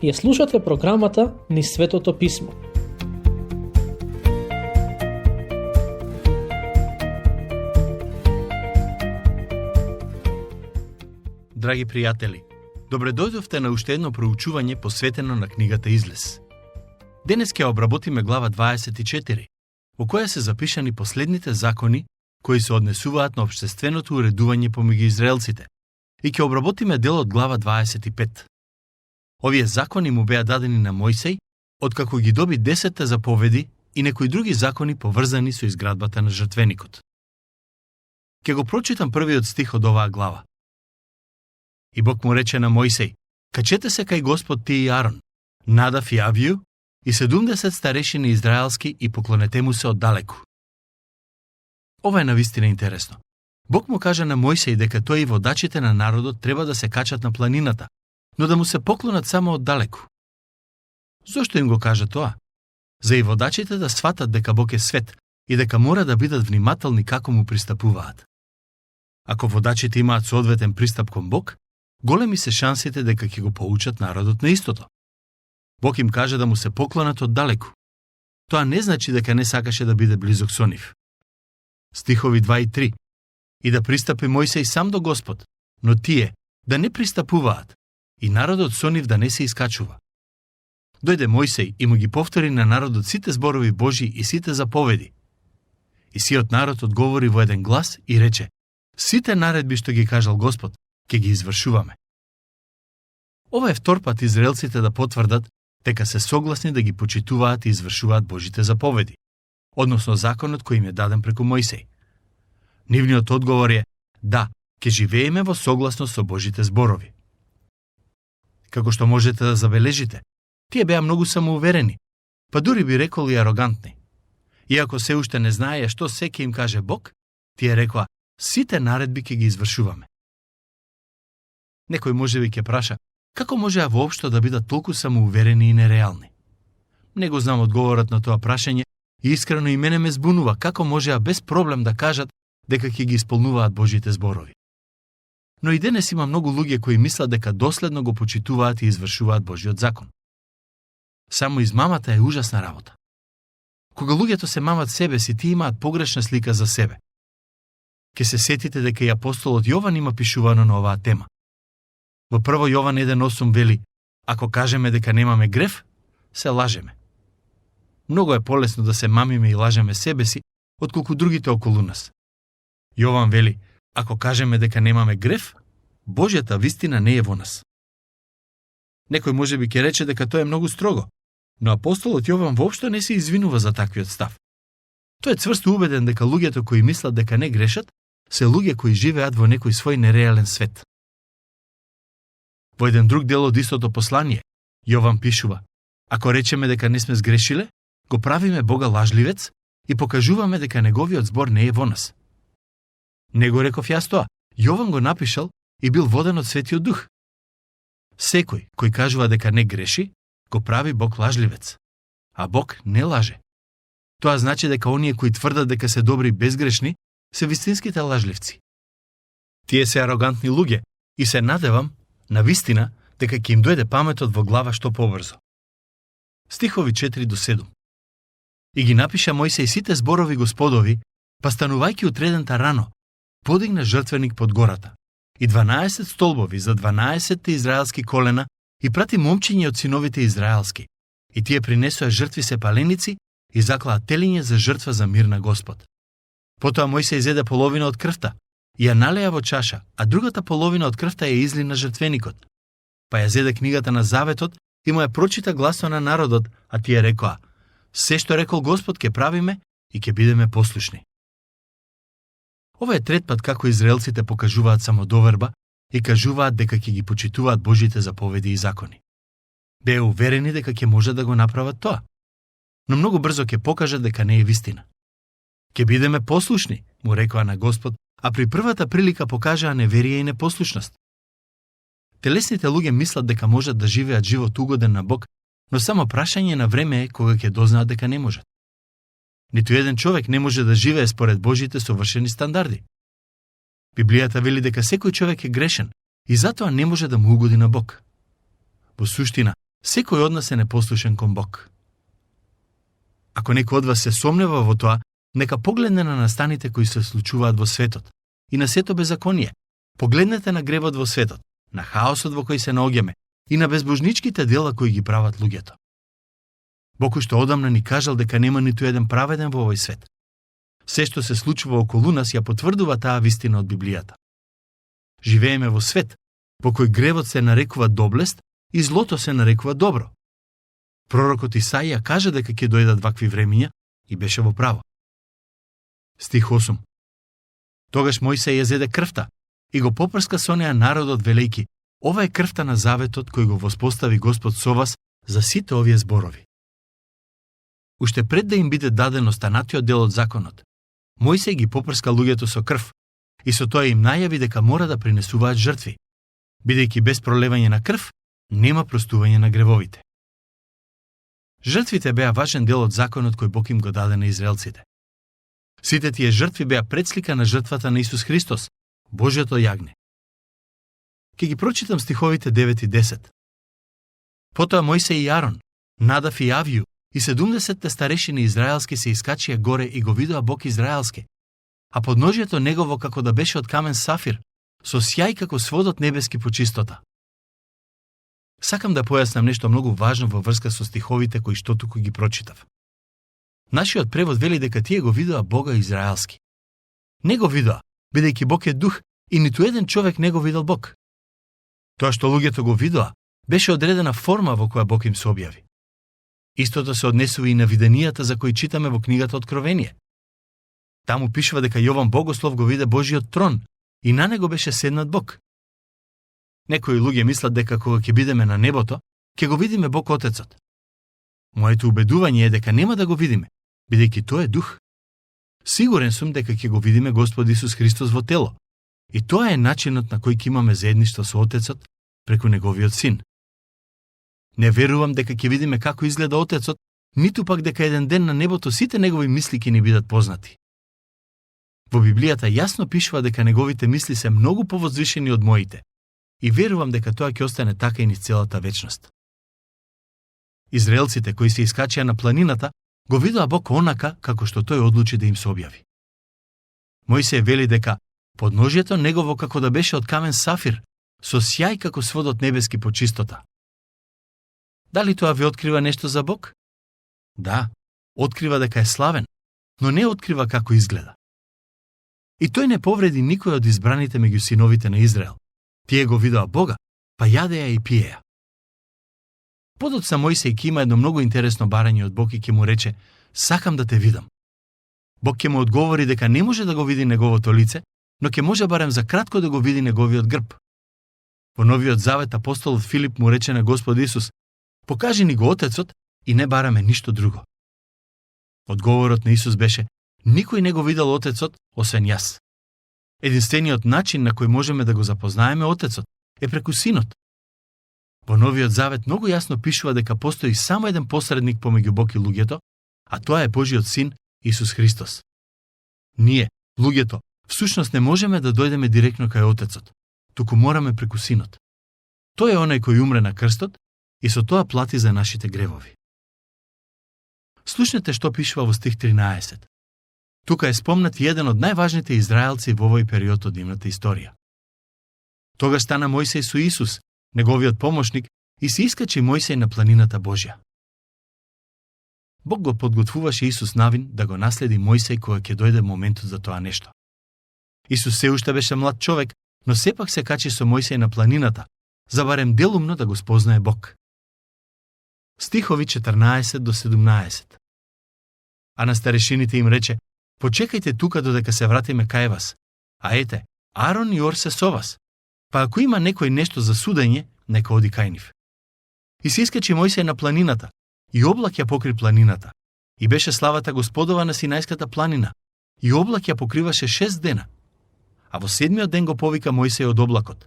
Ја слушате програмата Низ Светото Писмо. Драги пријатели, добре дојдовте на уште едно проучување посветено на книгата Излез. Денес ќе обработиме глава 24, во која се запишани последните закони кои се однесуваат на општественото уредување помеѓу израелците, и ќе обработиме дел од глава 25. Овие закони му беа дадени на Мојсей, откако ги доби 10 заповеди и некои други закони поврзани со изградбата на жртвеникот. Ќе го прочитам првиот стих од оваа глава. И Бог му рече на Мојсей: качете се кај Господ ти и Арон, Надав и Авију и 70 старешини израелски и поклонете му се оддалеку. Ова е навистина интересно. Бог му кажа на Мојсей дека тој и водачите на народот треба да се качат на планината, но да му се поклонат само оддалеку. Зошто им го кажа тоа? За и водачите да сватат дека Бог е свет и дека мора да бидат внимателни како му пристапуваат. Ако водачите имаат соодветен пристап кон Бог, големи се шансите дека ќе го поучат народот на истото. Бог им кажа да му се поклонат оддалеку. Тоа не значи дека не сакаше да биде близок со нив. Стихови 2 и 3. И да пристапи Мојсей сам до Господ, но тие да не пристапуваат и народот со нив да не се искачува. Дојде Мојсей и му ги повтори на народот сите зборови Божи и сите заповеди. И сиот народ одговори во еден глас и рече: сите наредби што ги кажал Господ, ќе ги извршуваме. Ова е втор пат израелците да потврдат дека се согласни да ги почитуваат и извршуваат Божите заповеди, односно законот кој им е даден преку Мојсей. Нивниот одговор е: да, ќе живееме во согласност со Божите зборови. Како што можете да забележите, тие беа многу самоуверени, па дури би рекол и арогантни. Иако се уште не знаеја што се ќе им каже Бог, тие рекоа: сите наредби ќе ги извршуваме. Некој можеби ќе праша: како можеа воопшто да бидат толку самоуверени и нереални? Не го знам одговорот на тоа прашање и искрено и мене ме збунува како можеа без проблем да кажат дека ќе ги исполнуваат Божите зборови. Но и денес има многу луѓе кои мислат дека доследно го почитуваат и извршуваат Божиот закон. Само измамата е ужасна работа. Кога луѓето се мамат себе си, тие имаат погрешна слика за себе. Ке се сетите дека и апостолот Јован има пишувано на оваа тема. Во 1 Јован 1:8 вели: ако кажеме дека немаме грев, се лажеме. Многу е полесно да се мамиме и лажеме себе си, отколку другите околу нас. Јован вели: ако кажеме дека немаме грев, Божјата вистина не е во нас. Некој можеби ќе рече дека тоа е многу строго, но апостолот Јован воопшто не се извинува за таквиот став. Тој е цврсто убеден дека луѓето кои мислат дека не грешат, се луѓе кои живеат во некој свој нереален свет. Во еден друг дел од истото послание, Јован пишува: ако речеме дека не сме сгрешиле, го правиме Бога лажливец и покажуваме дека неговиот збор не е во нас. Не го реков јас тоа, Јован го напишал и бил воден од Светиот Дух. Секој кој кажува дека не греши, го прави Бог лажливец, а Бог не лаже. Тоа значи дека оние кои тврдат дека се добри и безгрешни, се вистинските лажливци. Тие се арогантни луѓе и се надевам, на вистина, дека ќе им дојде паметот во глава што побрзо. Стихови 4 до 7. И ги напиша Мојсей сите зборови Господови, па станувајќи утредента рано, подигна жртвеник под гората и 12 столбови за 12 израелски колена и прати момчиња од синовите израелски. И тие принесоа жртви сепаленици и заклаа телиње за жртва за мир на Господ. Потоа Мојсей зеде половина од крвта и ја налеа во чаша, а другата половина од крвта ја изли на жртвеникот. Па ја зеде книгата на Заветот и му ја прочита гласно на народот, а тие рекоа: се што рекол Господ ќе правиме и ќе бидеме послушни. Ова е трет пат како израелците покажуваат самодоверба и кажуваат дека ќе ги почитуваат Божите заповеди и закони. Беа уверени дека ќе можат да го направат тоа, но многу брзо ќе покажат дека не е вистина. Ќе бидеме послушни, му рекоа на Господ, а при првата прилика покажаа неверие и непослушност. Телесните луѓе мислат дека можат да живеат живот угоден на Бог, но само прашање на време е кога ќе дознаат дека не можат. Ниту еден човек не може да живее според Божите совршени стандарди. Библијата вели дека секој човек е грешен и затоа не може да му угоди на Бог. Во суштина, Секој од нас е непослушен кон Бог. Ако некој од вас се сомнева во тоа, нека погледне на настаните кои се случуваат во светот и на сето беззаконие. Погледнете на гревот во светот, на хаосот во кој се наоѓаме и на безбожничките дела кои ги прават луѓето. Бог уште одамна ни кажал дека нема ниту еден праведен во овој свет. Се што се случува околу нас ја потврдува таа вистина од Библијата. Живееме во свет во кој гревот се нарекува доблест и злото се нарекува добро. Пророкот Исаија кажа дека ќе дојдат вакви времиња и беше во право. Стих 8. Тогаш Мојсей ја зеде крвта и го попрска со неа народот велејки: ова е крвта на заветот кој го воспостави Господ со вас за сите овие зборови. Уште пред да им биде даден останатиот дел од законот, Мојсей ги попрска луѓето со крв и со тоа им најави дека мора да принесуваат жртви, бидејќи без пролевање на крв нема простување на гревовите. Жртвите беа важен дел од законот кој Бог им го даде на израелците. Сите тие жртви беа предслика на жртвата на Исус Христос, Божјото јагне. Ке ги прочитам стиховите 9 и 10. Потоа Мојсей и Арон, Надав и Авију и 70 старешини израелски се искачија горе и го видоа Бог израелски, а подножјето негово како да беше од камен сафир, со сјај како сводот небески по чистота. Сакам да појаснам нешто многу важно во врска со стиховите кои што туку ги прочитав. Нашиот превод вели дека тие го видоа Бога израелски. Не го видоа, бидејќи Бог е дух и ниту еден човек не го видел Бог. Тоа што луѓето го видоа, беше одредена форма во која Бог им се објави. Истото се однесува и на виденијата за кои читаме во книгата Откровение. Таму пишува дека Јован Богослов го виде Божиот трон и на него беше седнат Бог. Некои луѓе мислат дека кога ќе бидеме на небото, ќе го видиме Бог Отецот. Моето убедување е дека нема да го видиме, бидејќи тој е дух. Сигурен сум дека ќе го видиме Господ Исус Христос во тело. И тоа е начинот на кој ќе имаме заедништво со Отецот преку неговиот син. Не верувам дека ќе видиме како изгледа Отецот, ниту пак дека еден ден на небото сите негови мисли ќе ни бидат познати. Во Библијата јасно пишува дека неговите мисли се многу повозвишени од моите и верувам дека тоа ќе остане така и низ целата вечност. Израелците кои се искачија на планината го видоа Бог онака како што тој одлучи да им се објави. Мојсей вели дека подножјето негово како да беше од камен сафир, со сјај како сводот небески по чистота. Дали тоа ви открива нешто за Бог? Да, открива дека е славен, но не открива како изгледа. И тој не повреди никој од избраните меѓу синовите на Израел. Тие го видоа Бога, па јадеа и пиеа. Подоцна Мојсей ќе има едно многу интересно барање од Бог и ќе му рече: сакам да те видам. Бог ќе му одговори дека не може да го види неговото лице, но ќе може барем за кратко да го види неговиот грб. Во Новиот Завет апостолот Филип му рече на Господ Исус: покажи ни го Отецот и не бараме ништо друго. Одговорот на Исус беше: никој не го видел Отецот, освен јас. Единствениот начин на кој можеме да го запознаеме Отецот е преку Синот. Во Новиот Завет многу јасно пишува дека постои само еден посредник помеѓу Бог и луѓето, а тоа е Божиот Син Исус Христос. Ние, луѓето, всушност не можеме да дојдеме директно кај Отецот, туку мораме преку Синот. Тој е онај кој умре на крстот и со тоа плати за нашите гревови. Слушнете што пишува во стих 13. Тука е спомнат еден од најважните израелци во овој период од нивната историја. Тогаш стана Мојсей со Исус, неговиот помошник, и се искачи Мојсей на планината Божја. Бог го подготвуваше Исус навин да го наследи Мојсей кога ќе дојде моментот за тоа нешто. Исус се уште беше млад човек, но сепак се качи со Мојсей на планината, за барем делумно да го спознае Бог. Стихови 14 до 17. А на старешините им рече: почекајте тука додека се вратиме кај вас. А ете, Арон и Ор се со вас. Па ако има некој нешто за судење, нека оди кај нив. И се искачи Мојсей на планината, и облак ја покри планината. И беше славата Господова на Синајската планина, и облак ја покриваше 6 дена. А во 7-миот ден го повика Мојсей од облакот.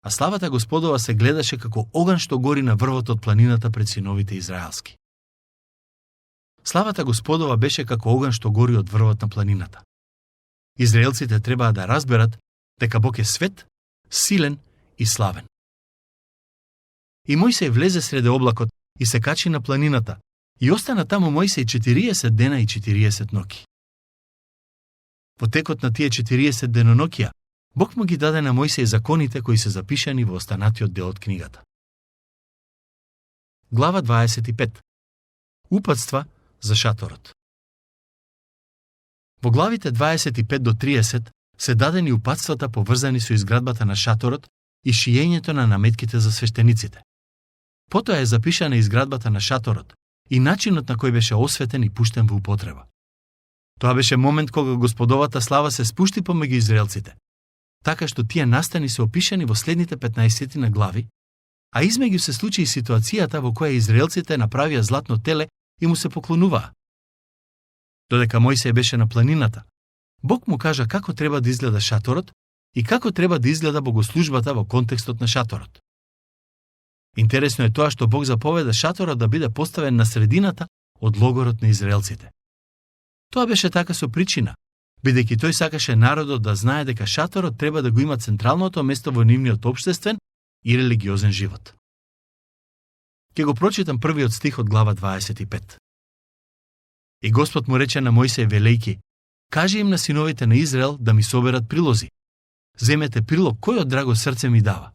А славата Господова се гледаше како оган што гори на врвот од планината пред синовите израелски. Славата Господова беше како оган што гори од врвот на планината. Израелците требаа да разберат дека Бог е свет, силен и славен. И Мојсей влезе среде облакот и се качи на планината, и остана таму Мојсей 40 дена и 40 ноќи. Во текот на тие 40 деноноќија, Бог му ги даде на Мојсей законите кои се запишани во останатиот дел од книгата. Глава 25. Упатства за шаторот. Во главите 25 до 30 се дадени упатствата поврзани со изградбата на шаторот и шиењето на наметките за свештениците. Потоа е запишана изградбата на шаторот и начинот на кој беше осветен и пуштен во употреба. Тоа беше момент кога Господовата слава се спушти помеѓу израелците, така што тие настани се опишани во следните 15 на глави, а измеѓу се случи и ситуацијата во која израелците направија златно теле и му се поклонуваа. Додека Мојсей беше на планината, Бог му кажа како треба да изгледа шаторот и како треба да изгледа богослужбата во контекстот на шаторот. Интересно е тоа што Бог заповеда шаторот да биде поставен на средината од логорот на израелците. Тоа беше така со причина, бидејќи тој сакаше народот да знае дека шаторот треба да го има централното место во нивниот општествен и религиозен живот. Ке го прочитам првиот стих од глава 25. И Господ му рече на Мојсей велејки: кажи им на синовите на Израел да ми соберат прилози. Земете прилог кој од драго срце ми дава.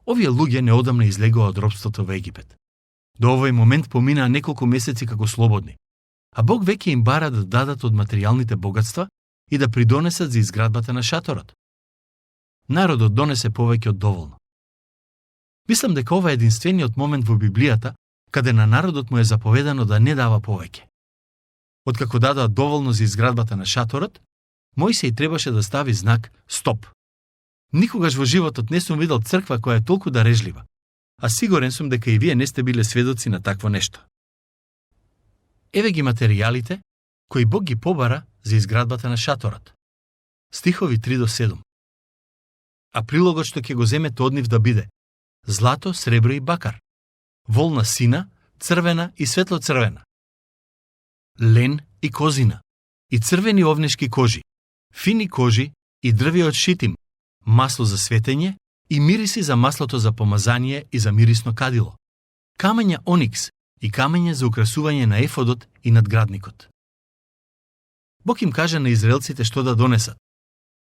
Овие луѓе неодамна излегоа од робството во Египет. До овој момент поминаа неколку месеци како слободни, а Бог веќе им бара да дадат од материјалните богатства и да придонесат за изградбата на шаторот. Народот донесе повеќе од доволно. Мислам дека ова е единствениот момент во Библијата каде на народот му е заповедано да не дава повеќе. Откако дадоа доволно за изградбата на шаторот, Мојсей требаше да стави знак стоп. Никогаш во животот не сум видел црква која е толку дарежлива, а сигурен сум дека и вие не сте биле сведоци на такво нешто. Еве ги материјалите кои Бог ги побара за изградбата на шаторот. Стихови 3 до 7. А прилогот што ќе го земете од нив да биде злато, сребро и бакар, волна сина, црвена и светлоцрвена, лен и козина, и црвени овнешки кожи, фини кожи и дрви од шитим, масло за светење и мириси за маслото за помазание и за мирисно кадило, камења оникс и камење за украсување на ефодот и надградникот. Бог им кажа на израелците што да донесат,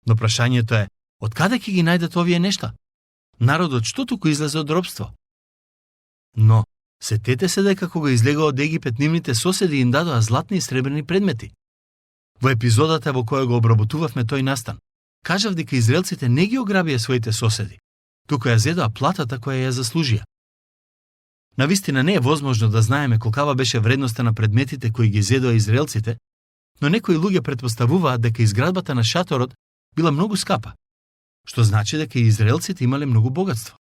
но прашањето е, од каде ќе ги најдат овие нешта? Народот што туку излезе од робство? Но, сетете се дека кога излегоа од Египет, нивните соседи им дадоа златни и сребрени предмети. Во епизодата во која го обработувавме тој настан, кажав дека израелците не ги ограбија своите соседи, туку ја зедоа платата која ја заслужија. Навистина не е возможно да знаеме колкава беше вредноста на предметите кои ги зедоа израелците, но некои луѓе претпоставуваат дека изградбата на шаторот била многу скапа, што значи дека и израелците имале многу богатство.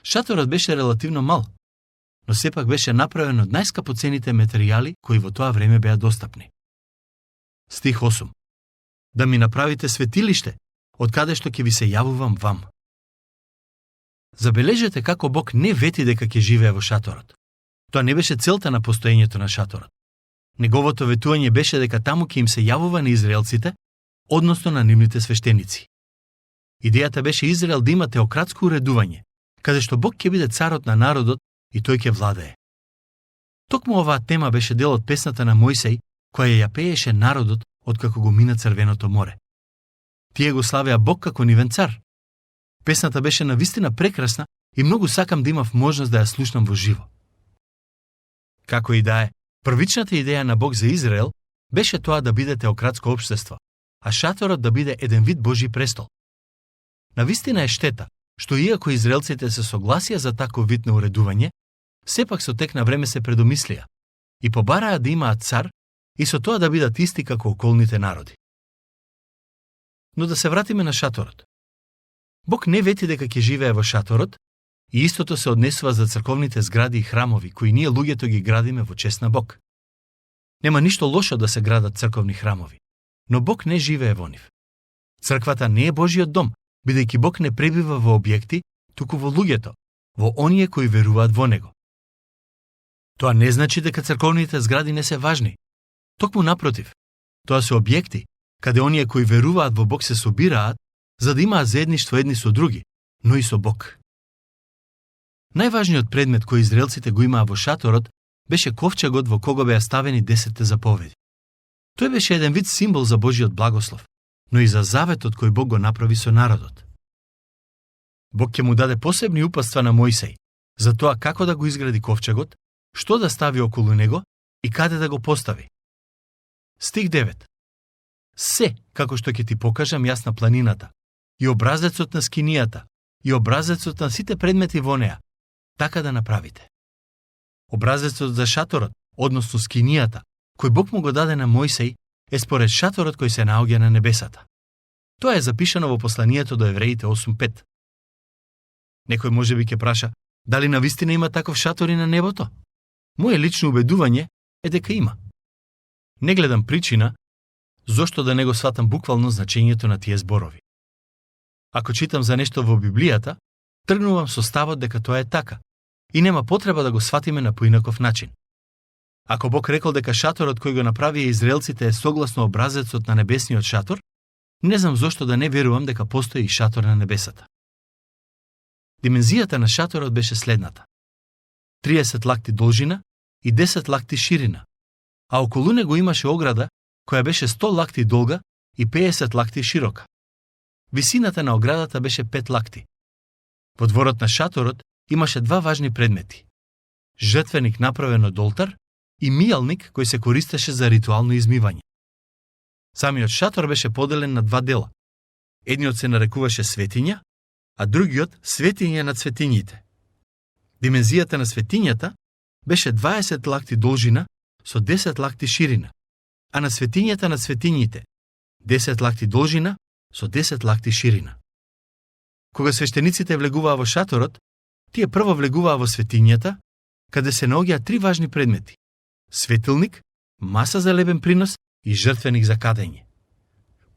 Шаторот беше релативно мал, но сепак беше направен од најскапоцените материјали кои во тоа време беа достапни. Стих 8. Да ми направите светилиште, од каде што ќе ви се јавувам вам. Забележете како Бог не вети дека ќе живее во шаторот. Тоа не беше целта на постоењето на шаторот. Неговото ветување беше дека таму ќе им се јавува на израелците, односно на нивните свештеници. Идејата беше Израел да има теократско уредување, каде што Бог ќе биде царот на народот и тој ќе владее. Токму оваа тема беше дел од песната на Мојсей, која ја пееше народот откако го мина Црвеното море. Тие го славеа Бог како нивен цар. Песната беше навистина прекрасна и многу сакам да имав можност да ја слушнам во живо. Како и да е, првичната идеја на Бог за Израел беше тоа да биде теократско општество, а шаторот да биде еден вид Божји престол. Навистина е штета, што иако израелците се согласија за таков вид на уредување, сепак со тек на време се предомислија и побараа да имаат цар и со тоа да бидат исти како околните народи. Но да се вратиме на шаторот. Бог не вети дека ќе живее во шаторот и истото се однесува за црковните згради и храмови кои ние луѓето ги градиме во чест на Бог. Нема ништо лошо да се градат црковни храмови, но Бог не живее во нив. Црквата не е Божјиот дом, бидејќи Бог не пребива во објекти, туку во луѓето, во оние кои веруваат во него. Тоа не значи дека црковните згради не се важни. Токму напротив, тоа се објекти каде оние кои веруваат во Бог се собираат за да имаат заедништво едни со други, но и со Бог. Најважниот предмет кој израелците го имаа во шаторот беше ковчегот во кого беа ставени 10 заповеди. Тој беше еден вид символ за Божиот благослов, но и за заветот кој Бог го направи со народот. Бог ќе му даде посебни упатства на Мојсей за тоа како да го изгради ковчегот, што да стави околу него и каде да го постави. Стих 9. Се, како што ќе ти покажам јас на планината, и образецот на скинијата, и образецот на сите предмети во неа, така да направите. Образецот за шаторот, односно скинијата, кој Бог му го даде на Мојсей, е според шаторот кој се наоѓа на небесата. Тоа е запишано во посланието до Евреите 8:5. Некој можеби ќе праша, дали навистина има таков шатор и на небото? Моје лично убедување е дека има. Не гледам причина зошто да не го сватам буквално значењето на тие зборови. Ако читам за нешто во Библијата, тргнувам со ставот дека тоа е така и нема потреба да го сватиме на поинаков начин. Ако Бог рекол дека шаторот кој го направија израелците е согласно образецот на небесниот шатор, не знам зошто да не верувам дека постои и шатор на небесата. Димензијата на шаторот беше следната: 30 лакти должина и 10 лакти ширина, а околу него имаше ограда која беше 100 лакти долга и 50 лакти широка. Висината на оградата беше 5 лакти. Во дворот на шаторот имаше два важни предмети: жртвеник направен од олтар и мијалник кој се користеше за ритуално измивање. Самиот шатор беше поделен на два дела. Едниот се нарекуваше светиња, а другиот светиња над светињите. Димензијата на светињата беше 20 лакти должина со 10 лакти ширина, а на светињата над светињите 10 лакти должина со 10 лакти ширина. Кога свештениците влегуваа во шаторот, тие прво влегуваа во светињата, каде се наоѓаат три важни предмети: светилник, маса за лебен принос и жртвеник за кадење.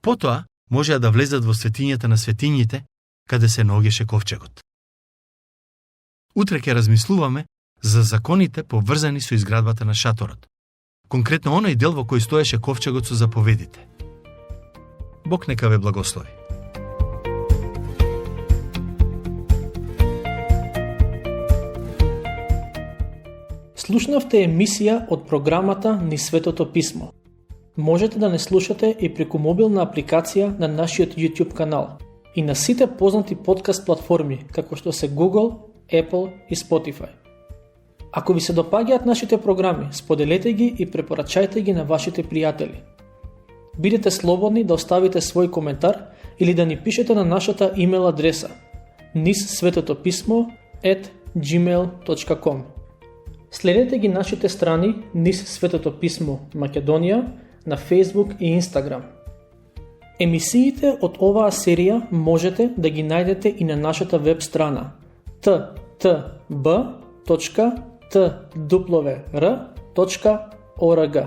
Потоа можеа да влезат во светињата на светињите, каде се наоѓаше ковчегот. Утре ќе размислуваме за законите поврзани со изградбата на шаторот. Конкретно оној дел во кој стоеше ковчегот со заповедите. Бог нека ве благослови. Слушнавте емисија од програмата Низ Светото Писмо. Можете да не слушате и преку мобилна апликација на нашиот YouTube канал и на сите познати подкаст платформи, како што се Google, Apple и Spotify. Ако ви се допаѓаат нашите програми, споделете ги и препорачајте ги на вашите пријатели. Бидете слободни да оставите свој коментар или да ни пишете на нашата имейл адреса nizsvetopismo@gmail.com. Следете ги нашите страни Низ Светото Писмо Македонија на Facebook и Instagram. Емисиите од оваа серија можете да ги најдете и на нашата веб страна ttb.twr.org.